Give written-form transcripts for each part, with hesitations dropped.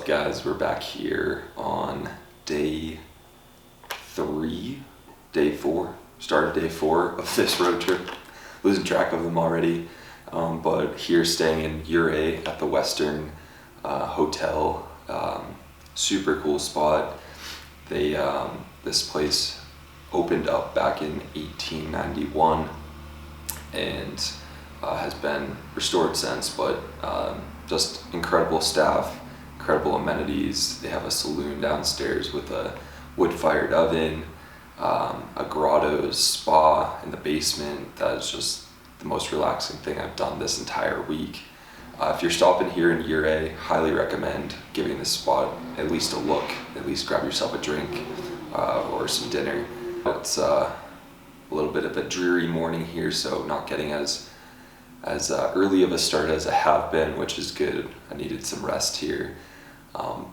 up, guys? We're back here on day 4, start of day 4 of this road trip. Losing track of them already, but here staying in Ouray at the Western Hotel. Super cool spot. This place opened up back in 1891 and has been restored since, but just incredible staff, incredible amenities. They have a saloon downstairs with a wood-fired oven, a grotto spa in the basement. That is just the most relaxing thing I've done this entire week. If you're stopping here in Ouray, highly recommend giving this spot at least a look. At least grab yourself a drink or some dinner. It's a little bit of a dreary morning here, so not getting as early of a start as I have been, which is good. I needed some rest here,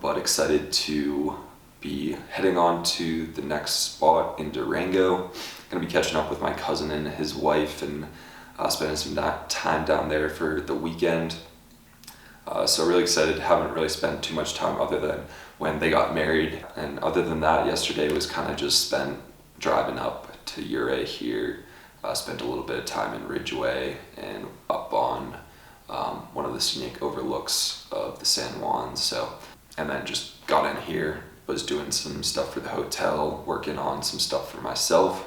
but excited to be heading on to the next spot in Durango. Gonna be catching up with my cousin and his wife and spending some time down there for the weekend. So really excited. Haven't really spent too much time other than when they got married, and other than that, yesterday was kind of just spent driving up to Ouray here. Spent a little bit of time in Ridgeway and up on one of the scenic overlooks of the San Juan. And then just got in here, was doing some stuff for the hotel, working on some stuff for myself.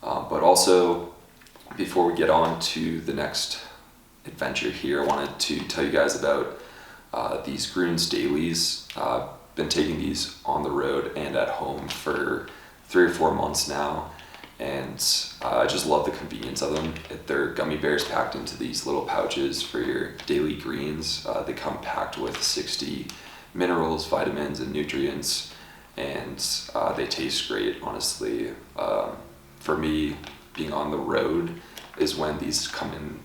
But also, before we get on to the next adventure here, I wanted to tell you guys about these Grunes Dailies. Been taking these on the road and at home for 3 or 4 months now. And I just love the convenience of them. They're gummy bears packed into these little pouches for your daily greens. They come packed with 60 minerals, vitamins, and nutrients, and they taste great, honestly. For me, being on the road is when these come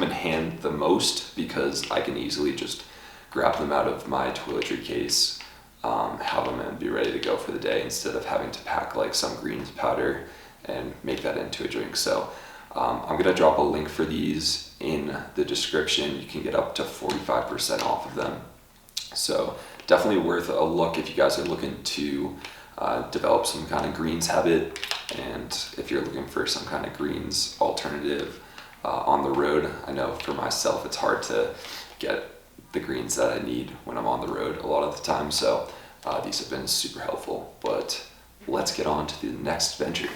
in hand the most, because I can easily just grab them out of my toiletry case, have them and be ready to go for the day, instead of having to pack like some greens powder and make that into a drink. So I'm gonna drop a link for these in the description. You can get up to 45% off of them. So definitely worth a look if you guys are looking to develop some kind of greens habit, and if you're looking for some kind of greens alternative on the road. I know for myself it's hard to get the greens that I need when I'm on the road a lot of the time, so these have been super helpful. But let's get on to the next venture.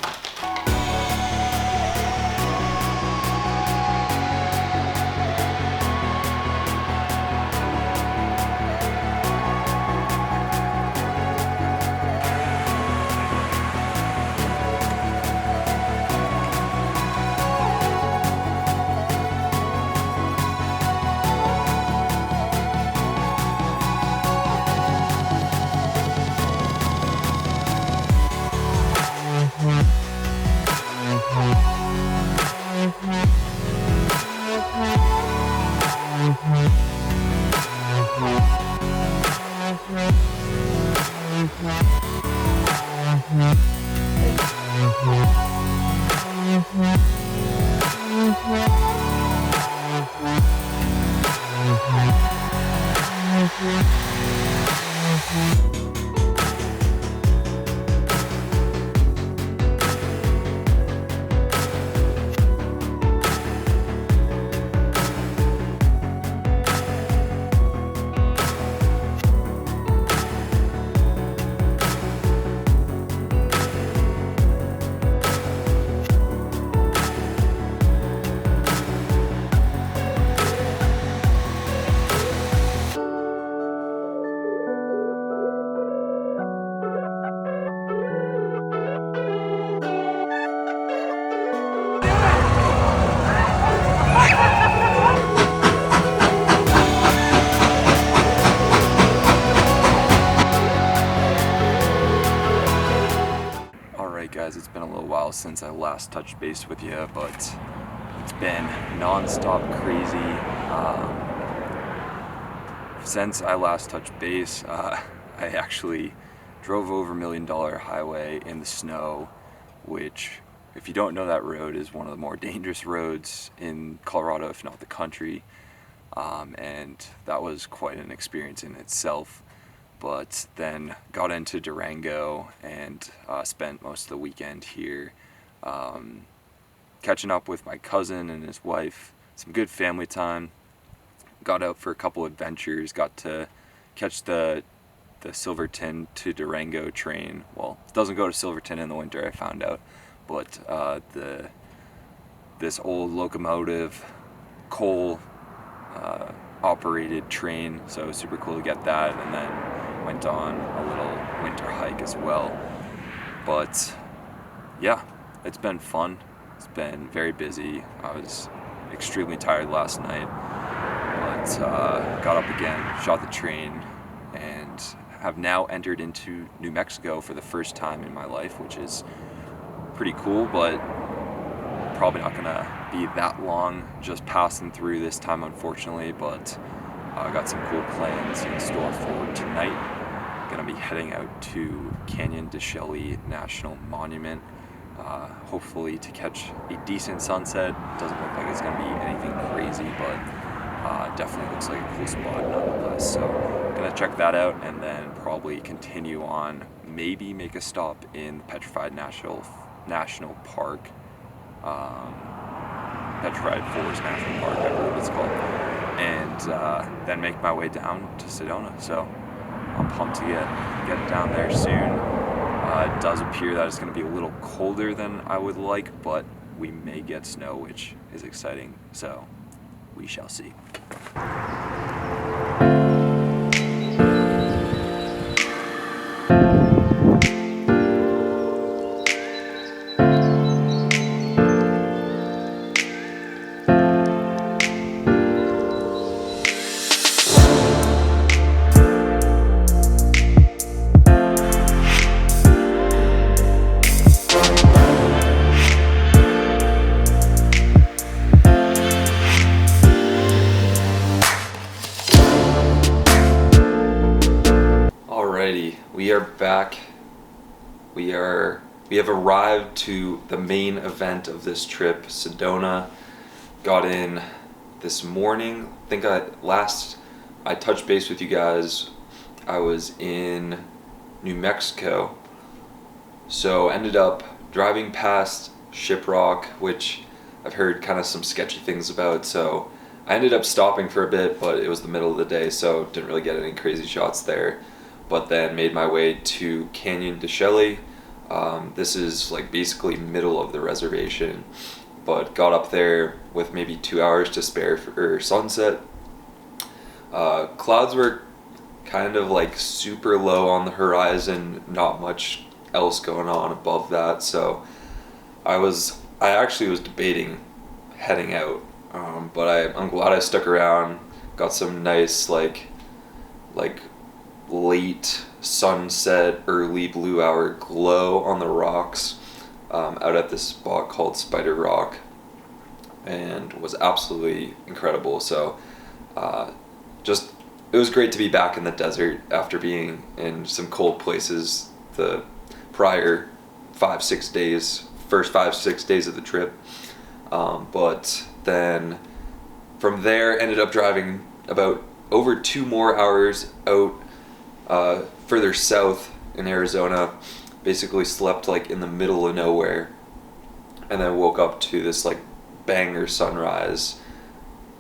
Guys, it's been a little while since I last touched base with you, but it's been non-stop crazy. Since I last touched base, I actually drove over $1 Million Highway in the snow, which, if you don't know, that road is one of the more dangerous roads in Colorado, if not the country. and that was quite an experience in itself. But then got into Durango and spent most of the weekend here, catching up with my cousin and his wife, some good family time. Got out for a couple adventures, got to catch the Silverton to Durango train. Well, it doesn't go to Silverton in the winter, I found out, but this old locomotive coal operated train, so it was super cool to get that, and then went on a little winter hike as well. But yeah, it's been fun. It's been very busy. I was extremely tired last night, but got up again, shot the train, and have now entered into New Mexico for the first time in my life, which is pretty cool, but probably not gonna be that long just passing through this time, unfortunately. But I got some cool plans in store for tonight. Gonna be heading out to Canyon de Chelly National Monument, hopefully to catch a decent sunset. Doesn't look like it's gonna be anything crazy, but definitely looks like a cool spot nonetheless. So gonna check that out, and then probably continue on, maybe make a stop in Petrified National Park, Petrified Forest National Park, I believe it's called, and then make my way down to Sedona. So I'm pumped to get down there soon. It does appear that it's going to be a little colder than I would like, but we may get snow, which is exciting. So we shall see. We are back. We have arrived to the main event of this trip, Sedona. Got in this morning. I think I touched base with you guys, I was in New Mexico. So ended up driving past Shiprock, which I've heard kind of some sketchy things about. So I ended up stopping for a bit, but it was the middle of the day, so didn't really get any crazy shots there. But then made my way to Canyon de Chelly. This is like basically middle of the reservation, but got up there with maybe 2 hours to spare for sunset. Clouds were kind of like super low on the horizon, not much else going on above that, so I actually was debating heading out, but I'm glad I stuck around. Got some nice like late sunset, early blue hour glow on the rocks out at this spot called Spider Rock, and was absolutely incredible. So it was great to be back in the desert after being in some cold places the prior 5-6 days, first 5-6 days of the trip. But then from there ended up driving about over 2 more hours out further south in Arizona. Basically slept like in the middle of nowhere, and then woke up to this like banger sunrise,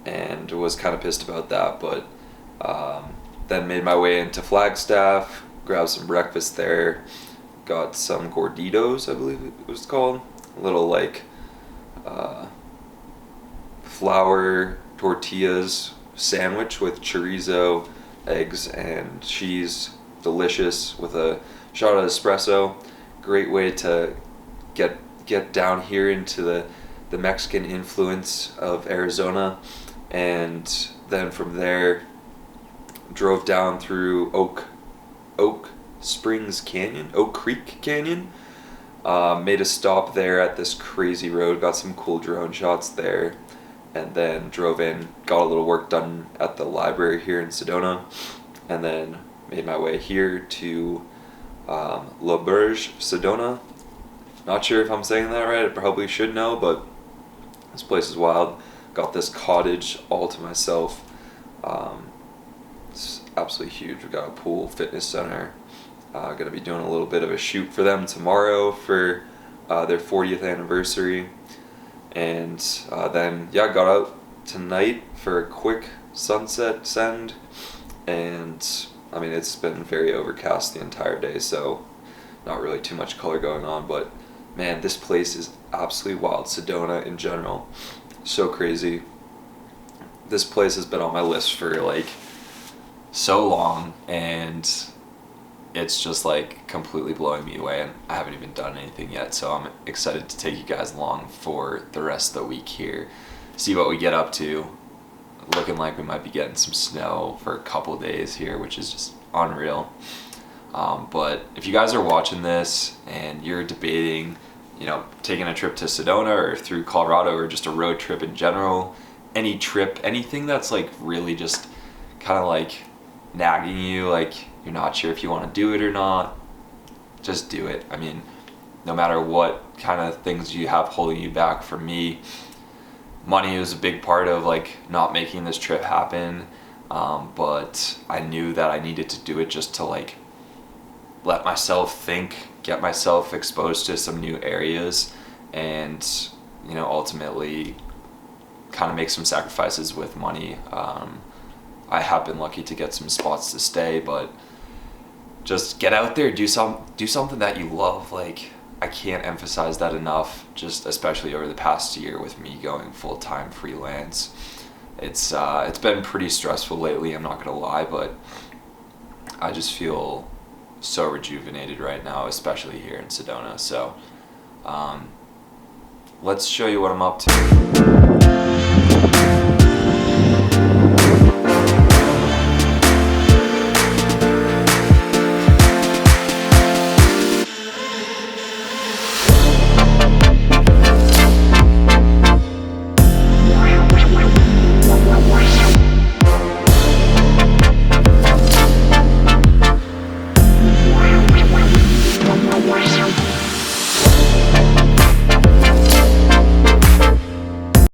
and was kind of pissed about that. But then made my way into Flagstaff, grabbed some breakfast there, got some gorditos, I believe it was called, a little like flour tortillas sandwich with chorizo, eggs, and cheese. Delicious, with a shot of espresso. Great way to get down here into the Mexican influence of Arizona. And then from there drove down through Oak Creek Canyon. Made a stop there at this crazy road, got some cool drone shots there, and then drove in, got a little work done at the library here in Sedona, and then made my way here to La Berge, Sedona. Not sure if I'm saying that right, I probably should know, but this place is wild. Got this cottage all to myself. It's absolutely huge. We've got a pool, fitness center. Gonna be doing a little bit of a shoot for them tomorrow for their 40th anniversary. And then, yeah, got out tonight for a quick sunset send. And I mean, it's been very overcast the entire day, so not really too much color going on. But man, this place is absolutely wild. Sedona in general, so crazy. This place has been on my list for like so long, and it's just like completely blowing me away, and I haven't even done anything yet, so I'm excited to take you guys along for the rest of the week here, see what we get up to. Looking like we might be getting some snow for a couple days here, which is just unreal. But if you guys are watching this and you're debating, you know, taking a trip to Sedona or through Colorado, or just a road trip in general, any trip, anything that's like really just kind of like nagging you, like you're not sure if you want to do it or not, just do it. I mean, no matter what kind of things you have holding you back. For me, money was a big part of like not making this trip happen, but I knew that I needed to do it just to like let myself think, get myself exposed to some new areas, and you know, ultimately kind of make some sacrifices with money. I have been lucky to get some spots to stay, but just get out there, do something that you love. Like, I can't emphasize that enough, just especially over the past year with me going full-time freelance. It's been pretty stressful lately, I'm not gonna lie, but I just feel so rejuvenated right now, especially here in Sedona. So let's show you what I'm up to.